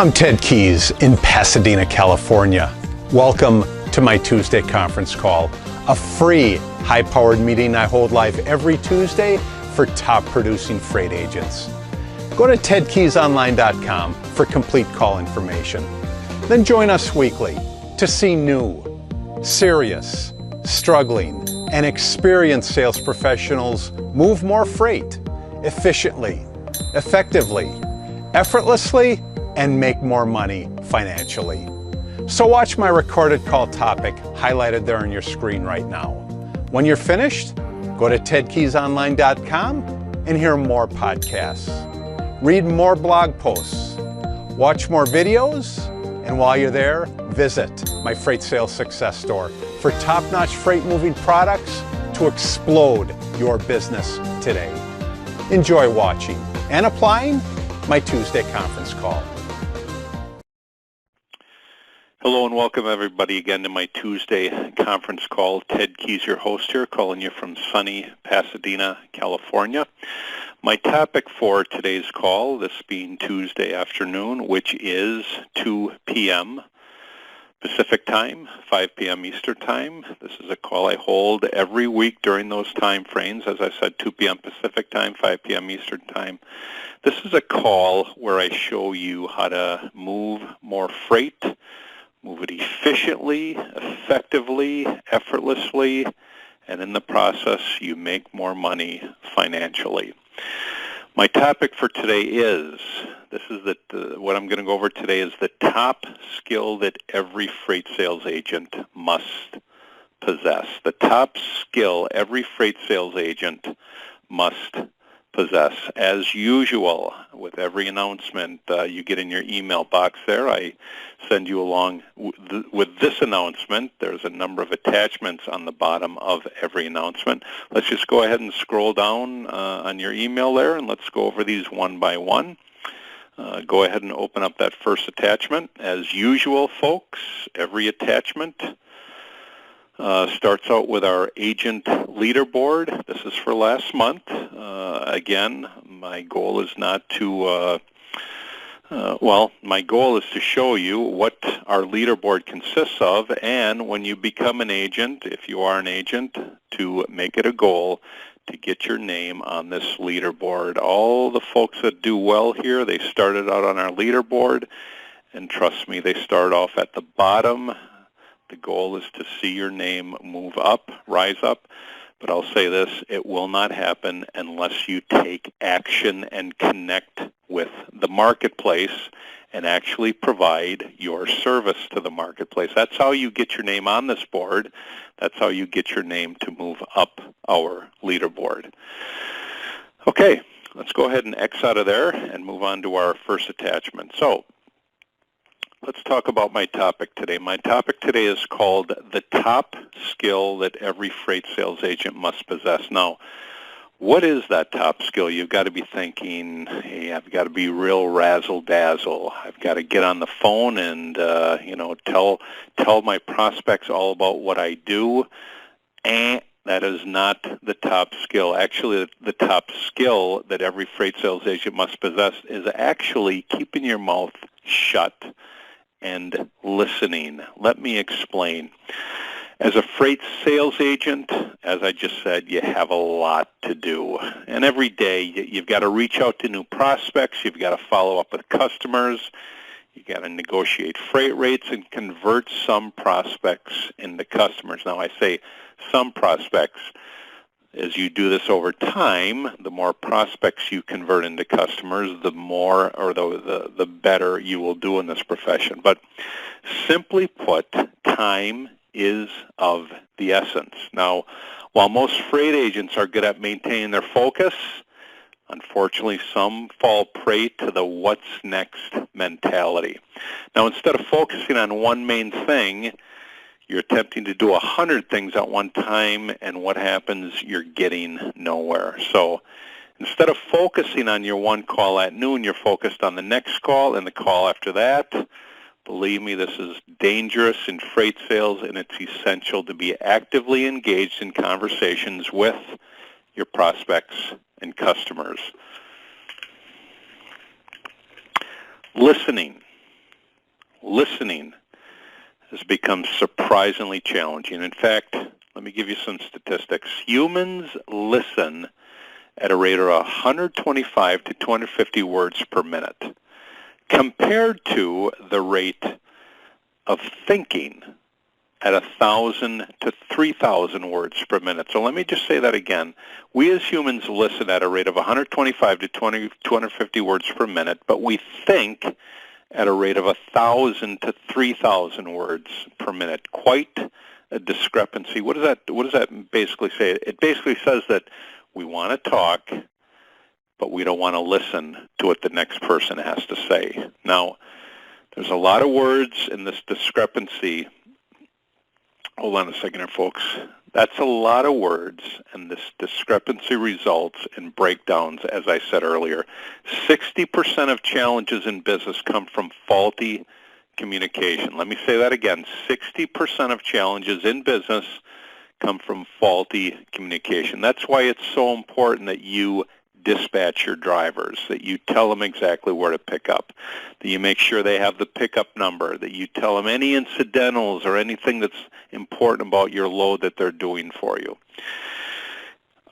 I'm Ted Keys in Pasadena, California. Welcome to my Tuesday conference call, a free high-powered meeting I hold live every Tuesday for top producing freight agents. Go to tedkeysonline.com for complete call information. Then join us weekly to see new, serious, struggling, and experienced sales professionals move more freight efficiently, effectively, effortlessly, and make more money financially. So watch my recorded call topic highlighted there on your screen right now. When you're finished, go to tedkeysonline.com and hear more podcasts. Read more blog posts, watch more videos, and while you're there, visit my Freight Sales Success Store for top-notch freight moving products to explode your business today. Enjoy watching and applying my Tuesday conference call. Hello and welcome everybody again to my Tuesday conference call. Ted Keys, your host here, calling you from sunny Pasadena, California. My topic for today's call, this being Tuesday afternoon, which is 2 p.m. Pacific time, 5 p.m. Eastern time. This is a call I hold every week during those time frames. As I said, 2 p.m. Pacific time, 5 p.m. Eastern time. This is a call where I show you how to move more freight, move it efficiently, effectively, effortlessly, and in the process, you make more money financially. My topic for today is, what I'm going to go over today is the top skill that every freight sales agent must possess. The top skill every freight sales agent must possess. As usual, with every announcement you get in your email box there, I send you along with this announcement. There's a number of attachments on the bottom of every announcement. Let's just go ahead and scroll down on your email there, and let's go over these one by one. Go ahead and open up that first attachment. As usual, folks, every attachment starts out with our agent leaderboard. This is for last month. Again, my goal is not to, my goal is to show you what our leaderboard consists of, and when you become an agent, if you are an agent, to make it a goal to get your name on this leaderboard. All the folks that do well here, they started out on our leaderboard, and trust me, they start off at the bottom. The goal is to see your name move up, rise up. But I'll say this, it will not happen unless you take action and connect with the marketplace and actually provide your service to the marketplace. That's how you get your name on this board. That's how you get your name to move up our leaderboard. Okay, let's go ahead and X out of there and move on to our first attachment. So, let's talk about my topic today. My topic today is called the top skill that every freight sales agent must possess. Now, what is that top skill? You've got to be thinking, hey, I've got to be real razzle-dazzle. I've got to get on the phone and, tell my prospects all about what I do. And that is not the top skill. Actually, the top skill that every freight sales agent must possess is actually keeping your mouth shut and listening. Let me explain. As a freight sales agent, as I just said, you have a lot to do. And every day, you've got to reach out to new prospects. You've got to follow up with customers. You've got to negotiate freight rates and convert some prospects into customers. Now, I say some prospects. As you do this over time, the more prospects you convert into customers, the more or the better you will do in this profession. But simply put, time is of the essence. Now, while most freight agents are good at maintaining their focus, unfortunately, some fall prey to the what's next mentality. Now, instead of focusing on one main thing, you're attempting to do 100 things at one time, and what happens? You're getting nowhere. So instead of focusing on your one call at noon, you're focused on the next call and the call after that. Believe me, this is dangerous in freight sales, and it's essential to be actively engaged in conversations with your prospects and customers. Listening. listening has become surprisingly challenging. In fact, let me give you some statistics. Humans listen at a rate of 125 to 250 words per minute, compared to the rate of thinking at 1,000 to 3,000 words per minute. So let me just say that again. We as humans listen at a rate of 125 to 250 words per minute, but we think at a rate of 1,000 to 3,000 words per minute. Quite a discrepancy. What does that basically say? It basically says that we want to talk, but we don't want to listen to what the next person has to say. Now, there's a lot of words in this discrepancy. Hold on a second here, folks. That's a lot of words, and this discrepancy results in breakdowns, as I said earlier. 60% of challenges in business come from faulty communication. Let me say that again. 60% of challenges in business come from faulty communication. That's why it's so important that you dispatch your drivers, that you tell them exactly where to pick up, that you make sure they have the pickup number, that you tell them any incidentals or anything that's important about your load that they're doing for you.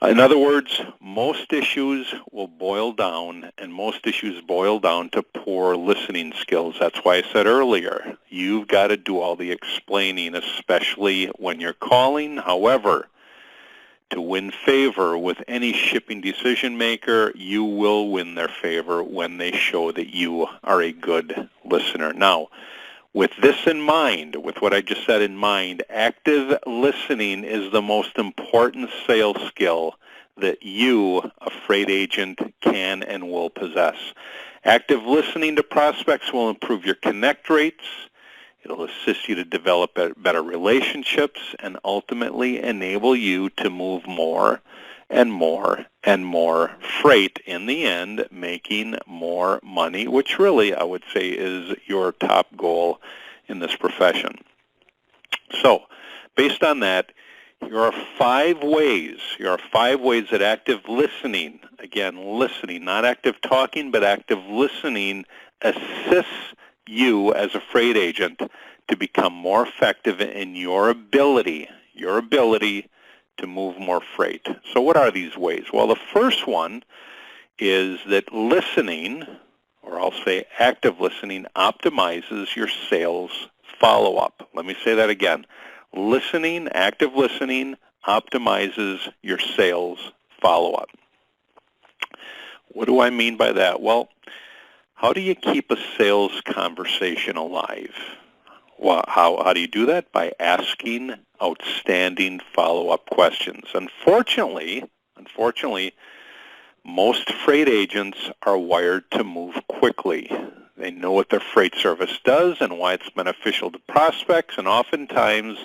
In other words, most issues will boil down, and most issues boil down to poor listening skills. That's why I said earlier, you've got to do all the explaining, especially when you're calling. However, to win favor with any shipping decision maker, you will win their favor when they show that you are a good listener. Now, with this in mind, with what I just said in mind, active listening is the most important sales skill that you, a freight agent, can and will possess. Active listening to prospects will improve your connect rates. It'll assist you to develop better relationships and ultimately enable you to move more and more and more freight, in the end, making more money, which really, I would say, is your top goal in this profession. So, based on that, here are 5 ways that active listening, again, listening, not active talking, but active listening, assists you as a freight agent to become more effective in your ability to move more freight. So what are these ways? Well, the first one is that listening, or I'll say active listening, optimizes your sales follow-up. Let me say that again. Listening, active listening, optimizes your sales follow-up. What do I mean by that? Well, how do you keep a sales conversation alive? Well, how do you do that? By asking outstanding follow-up questions. Unfortunately, most freight agents are wired to move quickly. They know what their freight service does and why it's beneficial to prospects, and oftentimes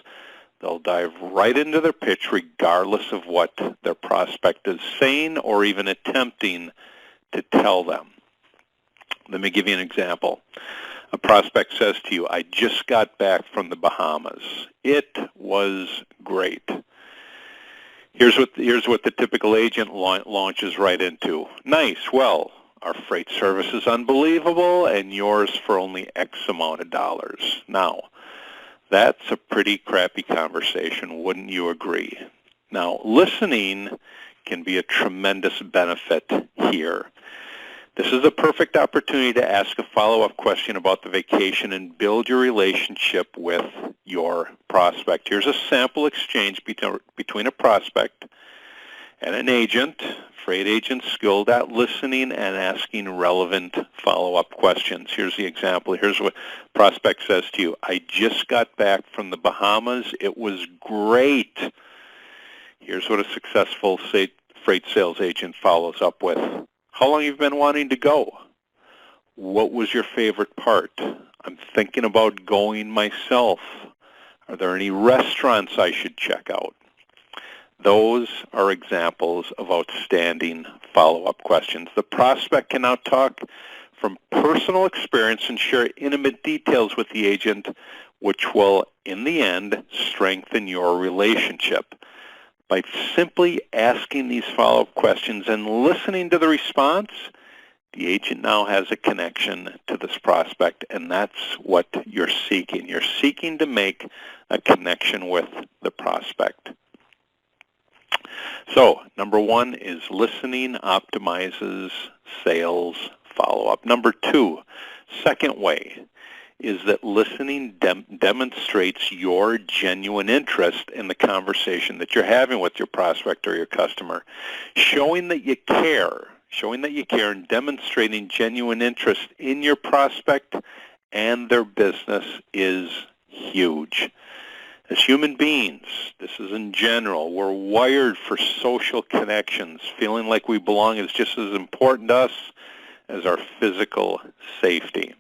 they'll dive right into their pitch regardless of what their prospect is saying or even attempting to tell them. Let me give you an example. A prospect says to you, I just got back from the Bahamas. It was great. Here's what the typical agent launches right into. Nice. Well, our freight service is unbelievable, and yours for only X amount of dollars. Now, that's a pretty crappy conversation, wouldn't you agree? Now, listening can be a tremendous benefit here. This is a perfect opportunity to ask a follow-up question about the vacation and build your relationship with your prospect. Here's a sample exchange between a prospect and an agent, freight agent skilled at listening and asking relevant follow-up questions. Here's the example. Here's what prospect says to you. I just got back from the Bahamas. It was great. Here's what a successful freight sales agent follows up with. How long have you been wanting to go? What was your favorite part? I'm thinking about going myself. Are there any restaurants I should check out? Those are examples of outstanding follow-up questions. The prospect can now talk from personal experience and share intimate details with the agent, which will, in the end, strengthen your relationship. By simply asking these follow-up questions and listening to the response, The agent now has a connection to this prospect, and that's what you're seeking. You're seeking to make a connection with the prospect. So, number one is listening optimizes sales follow-up. Number two, second way, is that listening demonstrates your genuine interest in the conversation that you're having with your prospect or your customer. Showing that you care and demonstrating genuine interest in your prospect and their business is huge. As human beings, this is in general, we're wired for social connections. Feeling like we belong is just as important to us as our physical safety.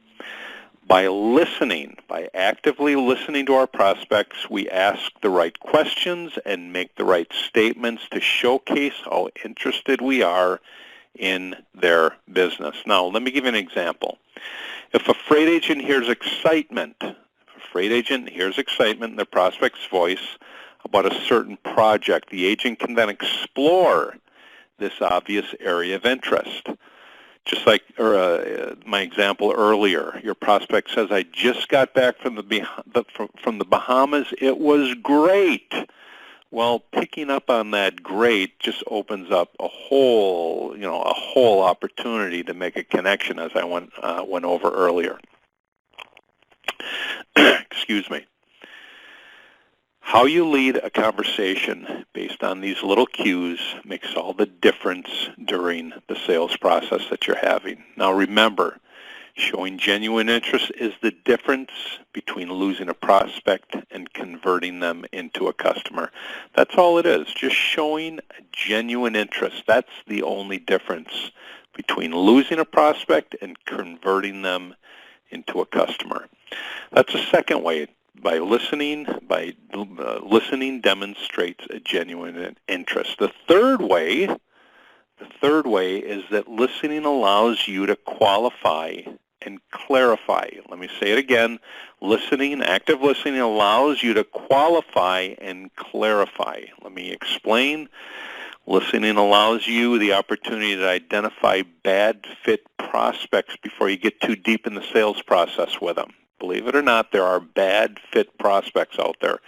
By listening, by actively listening to our prospects, we ask the right questions and make the right statements to showcase how interested we are in their business. Now, let me give you an example. If a freight agent hears excitement in their prospect's voice about a certain project, the agent can then explore this obvious area of interest. Just like my example earlier, your prospect says, "I just got back from the Bahamas. It was great." Well, picking up on that great just opens up a whole opportunity to make a connection, as I went over earlier. Excuse me. How you lead a conversation based on these little cues makes all the difference during the sales process that you're having. Now remember, showing genuine interest is the difference between losing a prospect and converting them into a customer. That's all it is, just showing genuine interest. That's the only difference between losing a prospect and converting them into a customer. That's a second way. By listening demonstrates a genuine interest. The third way is that listening allows you to qualify and clarify. Let me say it again. Active listening allows you to qualify and clarify. Let me explain. Listening allows you the opportunity to identify bad fit prospects before you get too deep in the sales process with them. Believe it or not, there are bad fit prospects out there.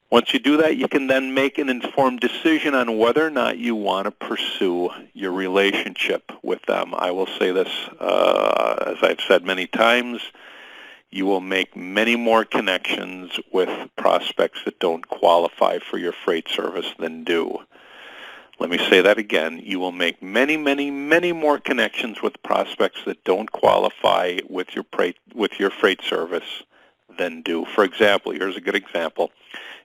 Once you do that, you can then make an informed decision on whether or not you want to pursue your relationship with them. I will say this, as I've said many times, you will make many more connections with prospects that don't qualify for your freight service than do. Let me say that again. You will make many, many, many more connections with prospects that don't qualify with your freight service than do. For example, here's a good example.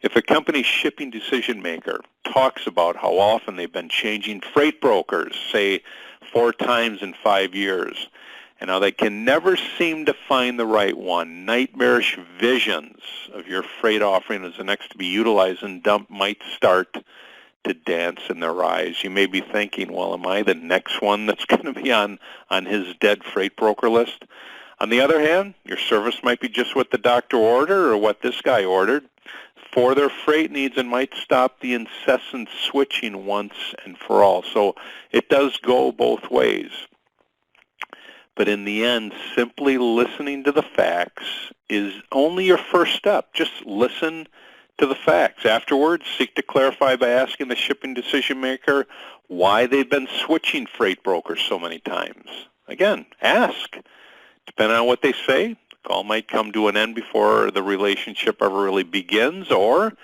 If a company's shipping decision maker talks about how often they've been changing freight brokers, say 4 times in 5 years, and how they can never seem to find the right one, nightmarish visions of your freight offering as the next to be utilized and dumped might start to dance in their eyes. You may be thinking, well, am I the next one that's going to be on his dead freight broker list? On the other hand, your service might be just what the doctor ordered or what this guy ordered for their freight needs and might stop the incessant switching once and for all. So it does go both ways. But in the end, simply listening to the facts is only your first step. Just listen to the facts. Afterwards, seek to clarify by asking the shipping decision maker why they've been switching freight brokers so many times. Again, ask. Depending on what they say, the call might come to an end before the relationship ever really begins, or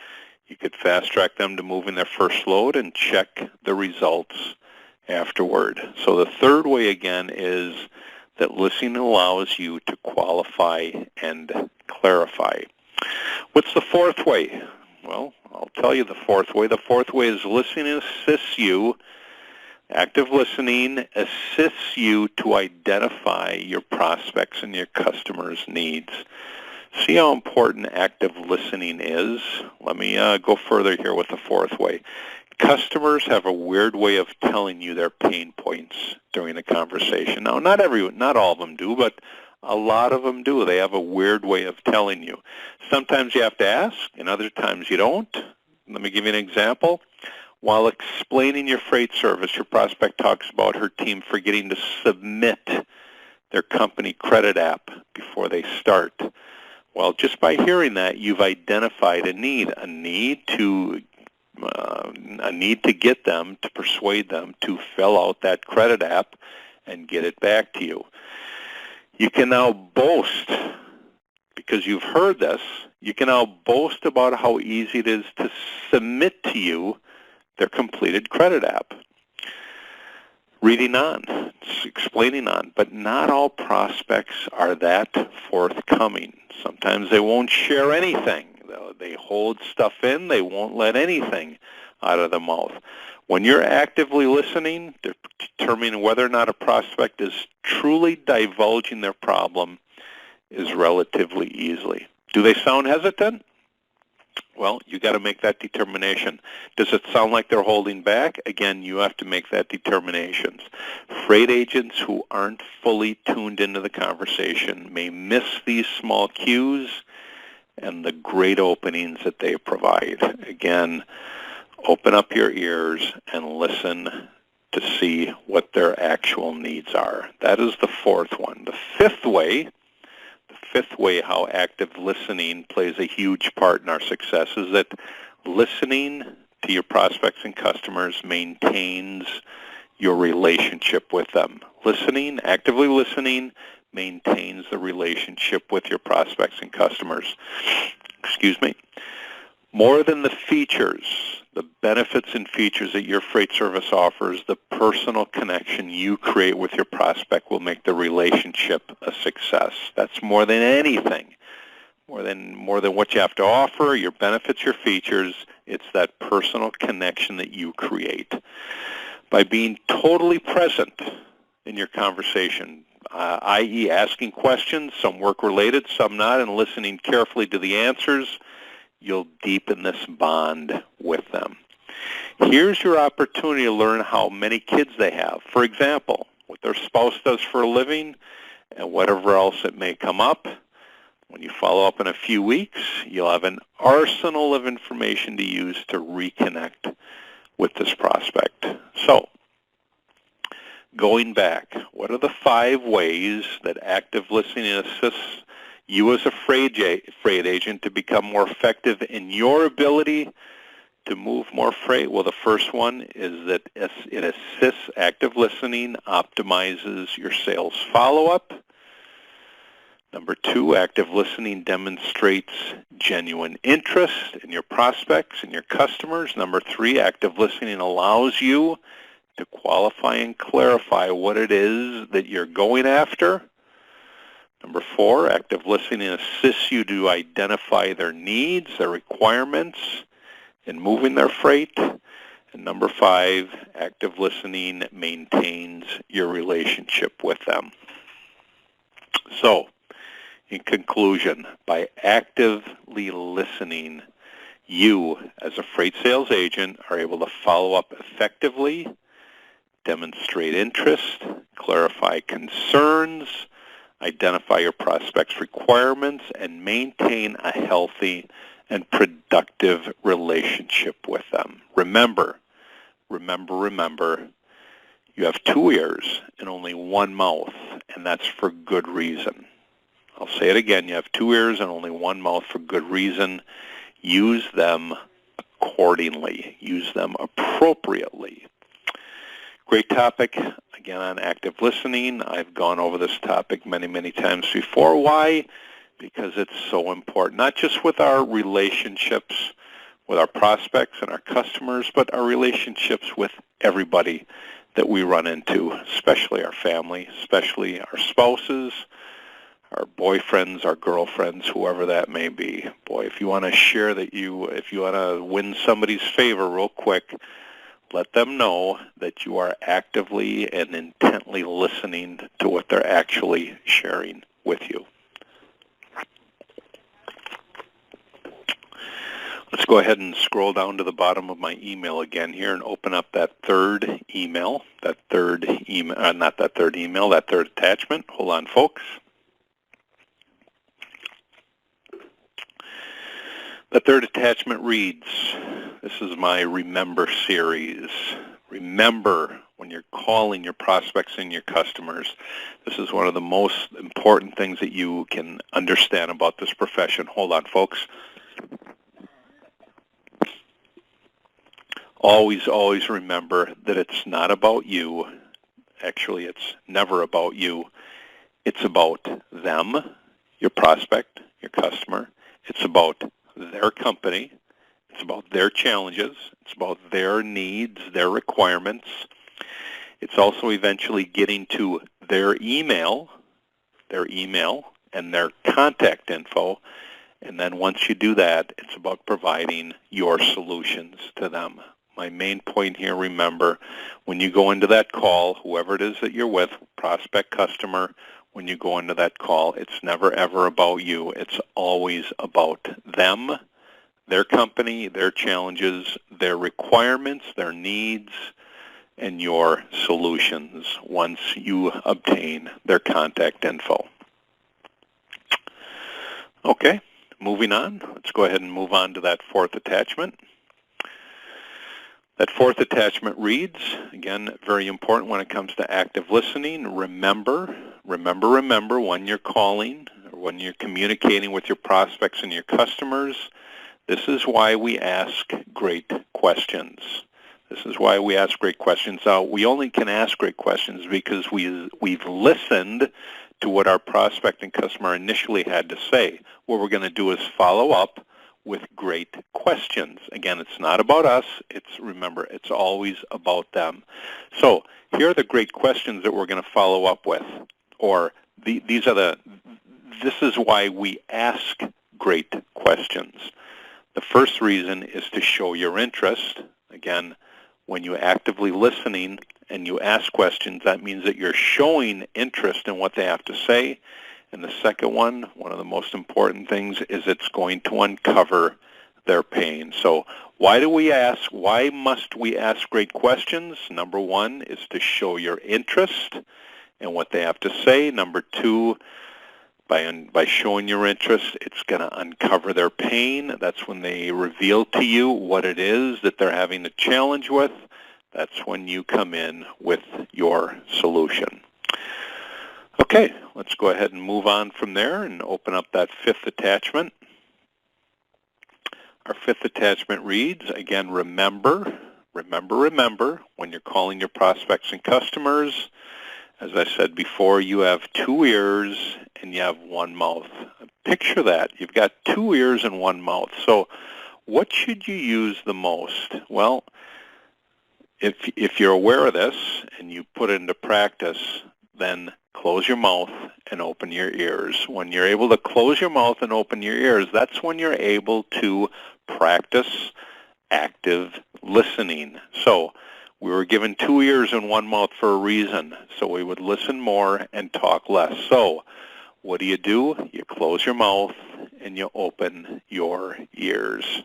you could fast-track them to moving their first load and check the results afterward. So the third way, again, is that listening allows you to qualify and clarify. What's the fourth way? Well, I'll tell you the fourth way. The fourth way is listening assists you. Active listening assists you to identify your prospects and your customers' needs. See how important active listening is? Let me go further here with the fourth way. Customers have a weird way of telling you their pain points during a conversation. Now, not all of them do, but a lot of them do. They have a weird way of telling you. Sometimes you have to ask, and other times you don't. Let me give you an example. While explaining your freight service, your prospect talks about her team forgetting to submit their company credit app before they start. Well, just by hearing that, you've identified a need to get them, to persuade them to fill out that credit app and get it back to you. You can now boast, because you've heard this, you can now boast about how easy it is to submit to you their completed credit app. Reading on, explaining on, but not all prospects are that forthcoming. Sometimes they won't share anything. They hold stuff in. They won't let anything out of the mouth. When you're actively listening, determining whether or not a prospect is truly divulging their problem is relatively easy. Do they sound hesitant? Well, you got to make that determination. Does it sound like they're holding back? Again, you have to make that determination. Freight agents who aren't fully tuned into the conversation may miss these small cues and the great openings that they provide. Again, open up your ears and listen to see what their actual needs are. That is the fourth one. The fifth way how active listening plays a huge part in our success is that listening to your prospects and customers maintains your relationship with them. Actively listening, maintains the relationship with your prospects and customers. More than the features, the benefits and features that your freight service offers, the personal connection you create with your prospect will make the relationship a success. That's more than anything. More than what you have to offer, your benefits, your features, it's that personal connection that you create. By being totally present in your conversation, i.e. asking questions, some work-related, some not, and listening carefully to the answers, you'll deepen this bond with them. Here's your opportunity to learn how many kids they have. For example, what their spouse does for a living and whatever else it may come up. When you follow up in a few weeks, you'll have an arsenal of information to use to reconnect with this prospect. So, going back, what are the 5 ways that active listening assists you as a freight agent to become more effective in your ability to move more freight? Well, the first one is that it assists. Active listening optimizes your sales follow-up. Number 2, active listening demonstrates genuine interest in your prospects and your customers. Number 3, active listening allows you to qualify and clarify what it is that you're going after. Number 4, active listening assists you to identify their needs, their requirements in moving their freight. And number 5, active listening maintains your relationship with them. So, in conclusion, by actively listening, you, as a freight sales agent, are able to follow up effectively, demonstrate interest, clarify concerns, identify your prospects' requirements, and maintain a healthy and productive relationship with them. Remember, you have 2 ears and only 1 mouth, and that's for good reason. I'll say it again. You have 2 ears and only 1 mouth for good reason. Use them accordingly. Use them appropriately. Great topic, again, on active listening. I've gone over this topic many, many times before. Why? Because it's so important, not just with our relationships with our prospects and our customers, but our relationships with everybody that we run into, especially our family, especially our spouses, our boyfriends, our girlfriends, whoever that may be. Boy, if you want to share that if you want to win somebody's favor real quick, let them know that you are actively and intently listening to what they're actually sharing with you. Let's go ahead and scroll down to the bottom of my email again here and open up that third attachment. Hold on, folks. The third attachment reads, This is my Remember series. Remember, when you're calling your prospects and your customers, this is one of the most important things that you can understand about this profession. Hold on, folks. Always, always remember that it's not about you. Actually, it's never about you. It's about them, your prospect, your customer. It's about their company. It's about their challenges. It's about their needs, their requirements. It's also eventually getting to their email and their contact info. And then once you do that, it's about providing your solutions to them. My main point here, remember, when you go into that call, whoever it is that you're with, prospect, customer, when you go into that call, it's never, ever about you. It's always about them, their company, their challenges, their requirements, their needs, and your solutions once you obtain their contact info. Okay, moving on. Let's go ahead and move on to that fourth attachment. That fourth attachment reads, again, very important when it comes to active listening. Remember, when you're calling or when you're communicating with your prospects and your customers, this is why we ask great questions. This is why we ask great questions. Now, we only can ask great questions because we've listened to what our prospect and customer initially had to say. What we're going to do is follow up with great questions. Again, it's not about us. Remember, it's always about them. So here are the great questions that we're going to follow up with, or this is why we ask great questions. The first reason is to show your interest. Again, when you're actively listening and you ask questions, that means that you're showing interest in what they have to say. And the second one of the most important things, is it's going to uncover their pain. So why must we ask great questions? Number one is to show your interest in what they have to say. Number two, by showing your interest, it's going to uncover their pain. That's when they reveal to you what it is that they're having a challenge with. That's when you come in with your solution. Okay, let's go ahead and move on from there and open up that fifth attachment. Our fifth attachment reads, again, remember, when you're calling your prospects and customers, as I said before, you have 2 ears and you have 1 mouth. Picture that. You've got 2 ears and 1 mouth. So what should you use the most? Well, if you're aware of this and you put it into practice, then close your mouth and open your ears. When you're able to close your mouth and open your ears, that's when you're able to practice active listening. So we were given 2 ears and 1 mouth for a reason, so we would listen more and talk less. So what do? You close your mouth and you open your ears.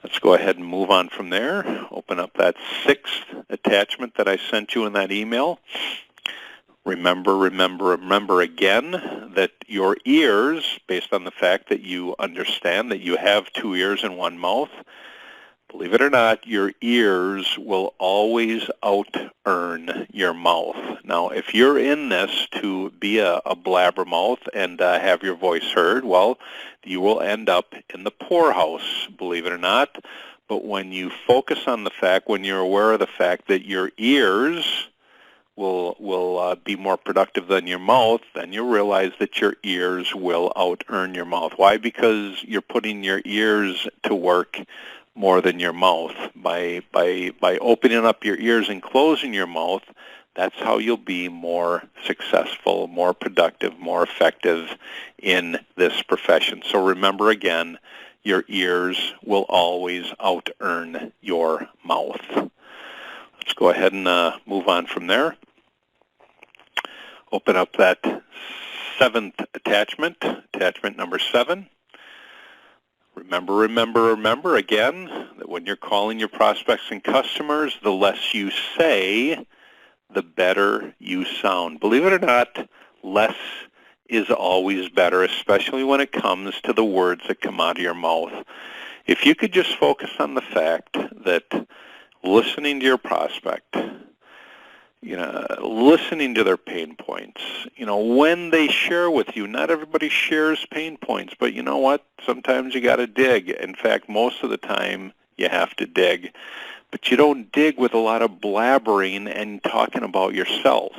Let's go ahead and move on from there. Open up that 6th attachment that I sent you in that email. Remember again that your ears, based on the fact that you understand that you have 2 ears and 1 mouth, believe it or not, your ears will always out-earn your mouth. Now, if you're in this to be a blabbermouth and have your voice heard, well, you will end up in the poorhouse, believe it or not. But when you focus on the fact, when you're aware of the fact that your ears will be more productive than your mouth, then you realize that your ears will out-earn your mouth. Why? Because you're putting your ears to work more than your mouth. By opening up your ears and closing your mouth, that's how you'll be more successful, more productive, more effective in this profession. So remember again, your ears will always out-earn your mouth. Let's go ahead and move on from there. Open up that 7th attachment, attachment number 7. Remember again that when you're calling your prospects and customers, the less you say, the better you sound. Believe it or not, less is always better, especially when it comes to the words that come out of your mouth. If you could just focus on the fact that listening to your prospect, listening to their pain points, when they share with you, not everybody shares pain points, but you know what? Sometimes you got to dig. In fact, most of the time you have to dig. But you don't dig with a lot of blabbering and talking about yourself.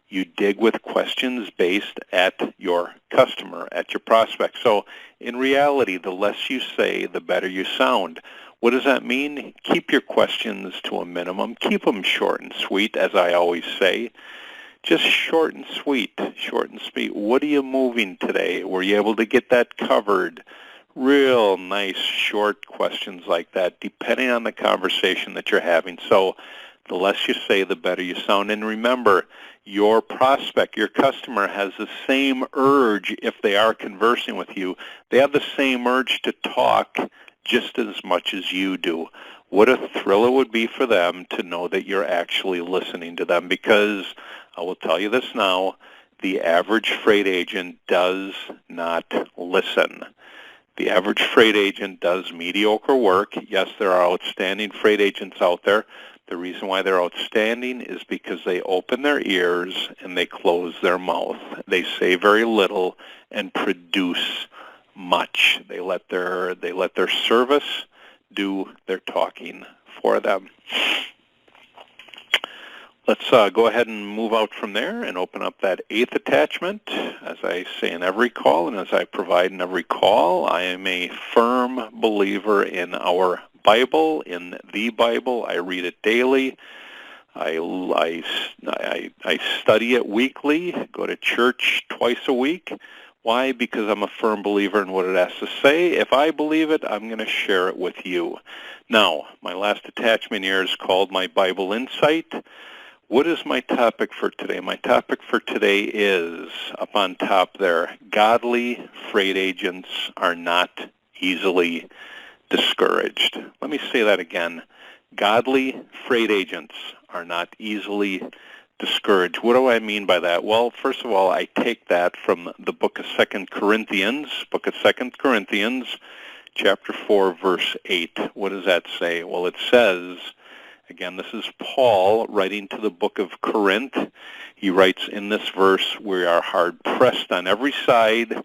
You dig with questions based at your customer, at your prospect. So in reality, the less you say, the better you sound. What does that mean? Keep your questions to a minimum. Keep them short and sweet, as I always say. Just short and sweet, short and sweet. What are you moving today? Were you able to get that covered? Real nice, short questions like that, depending on the conversation that you're having. So the less you say, the better you sound. And remember, your prospect, your customer, has the same urge if they are conversing with you. They have the same urge to talk just as much as you do. What a thrill it would be for them to know that you're actually listening to them, because I will tell you this now, the average freight agent does not listen. The average freight agent does mediocre work. Yes, there are outstanding freight agents out there. The reason why they're outstanding is because they open their ears and they close their mouth. They say very little and produce much. They let their service do their talking for them. Let's go ahead and move out from there and open up that 8th attachment. As I say in every call and as I provide in every call, I am a firm believer in our Bible, in the Bible. I read it daily. I study it weekly, go to church twice a week. Why? Because I'm a firm believer in what it has to say. If I believe it, I'm going to share it with you. Now, my last attachment here is called my Bible Insight. What is my topic for today? My topic for today is, up on top there, godly freight agents are not easily discouraged. Let me say that again. Godly freight agents are not easily discouraged. What do I mean by that? Well, first of all, I take that from the book of 2 Corinthians, chapter 4, verse 8. What does that say? Well, it says, again, this is Paul writing to the book of Corinth. He writes in this verse, we are hard pressed on every side,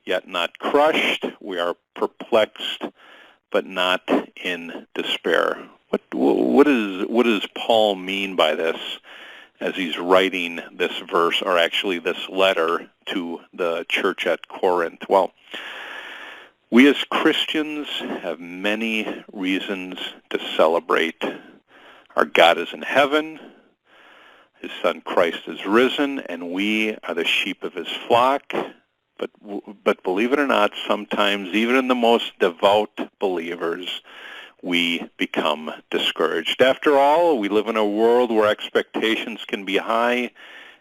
yet not crushed. We are perplexed, but not in despair. What does Paul mean by this as he's writing this verse, or actually this letter to the church at Corinth? Well, we as Christians have many reasons to celebrate. Our God is in heaven, His Son Christ is risen, and we are the sheep of His flock. But believe it or not, sometimes even in the most devout believers, we become discouraged. After all, we live in a world where expectations can be high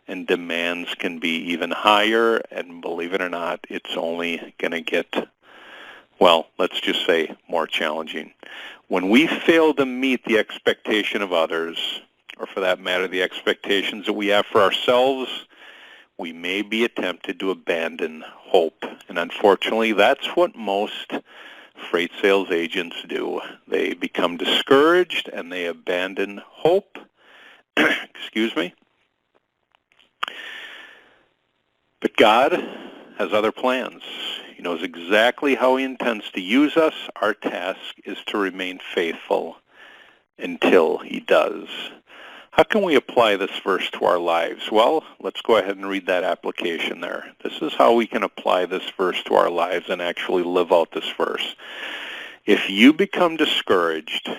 and demands can be even higher, and believe it or not, it's only going to get, well, let's just say more challenging. When we fail to meet the expectation of others, or for that matter, the expectations that we have for ourselves, we may be tempted to abandon hope. And unfortunately, that's what most freight sales agents do. They become discouraged and they abandon hope. Excuse me. But God has other plans. He knows exactly how He intends to use us. Our task is to remain faithful until He does. How can we apply this verse to our lives? Well, let's go ahead and read that application there. This is how we can apply this verse to our lives and actually live out this verse. If you become discouraged,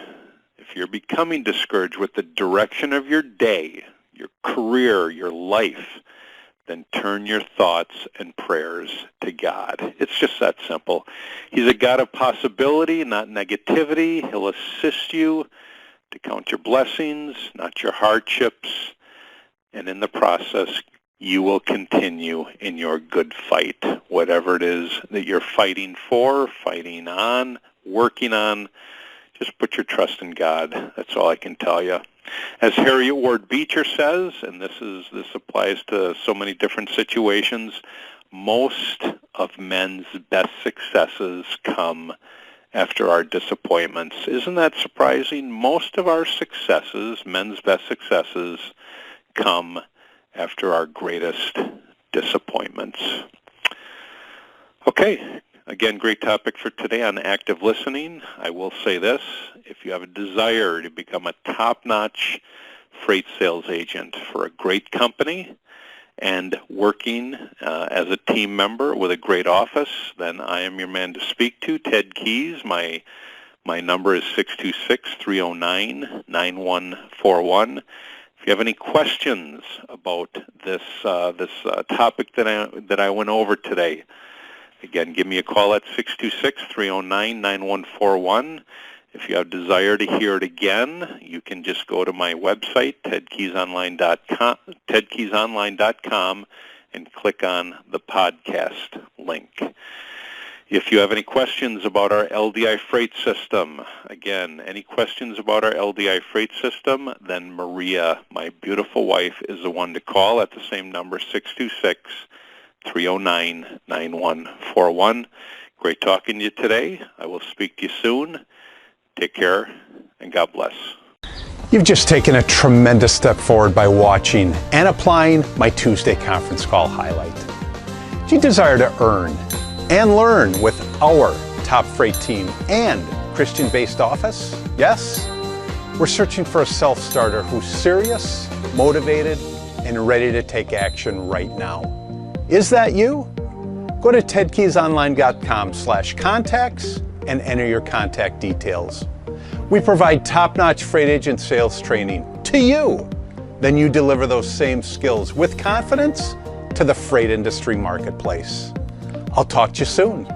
if you're becoming discouraged with the direction of your day, your career, your life, then turn your thoughts and prayers to God. It's just that simple. He's a God of possibility, not negativity. He'll assist you to count your blessings, not your hardships, and in the process, you will continue in your good fight, whatever it is that you're fighting for, fighting on, working on. Just put your trust in God. That's all I can tell you. As Harriet Ward Beecher says, and this applies to so many different situations, most of men's best successes come after our disappointments. Isn't that surprising? Most of our successes, men's best successes, come after our greatest disappointments. Okay, again, great topic for today on active listening. I will say this, if you have a desire to become a top-notch freight sales agent for a great company and working as a team member with a great office, then I am your man to speak to, Ted Keys. My number is 626-309-9141. If you have any questions about this topic that I went over today, again, give me a call at 626-309-9141. If you have desire to hear it again, you can just go to my website, tedkeysonline.com, and click on the podcast link. If you have any questions about our LDI freight system, again, any questions about our LDI freight system, then Maria, my beautiful wife, is the one to call at the same number, 626-309-9141. Great talking to you today. I will speak to you soon. Take care, and God bless. You've just taken a tremendous step forward by watching and applying my Tuesday conference call highlight. Do you desire to earn and learn with our top freight team and Christian-based office? Yes? We're searching for a self-starter who's serious, motivated, and ready to take action right now. Is that you? Go to tedkeysonline.com/contacts and enter your contact details. We provide top-notch freight agent sales training to you. Then you deliver those same skills with confidence to the freight industry marketplace. I'll talk to you soon.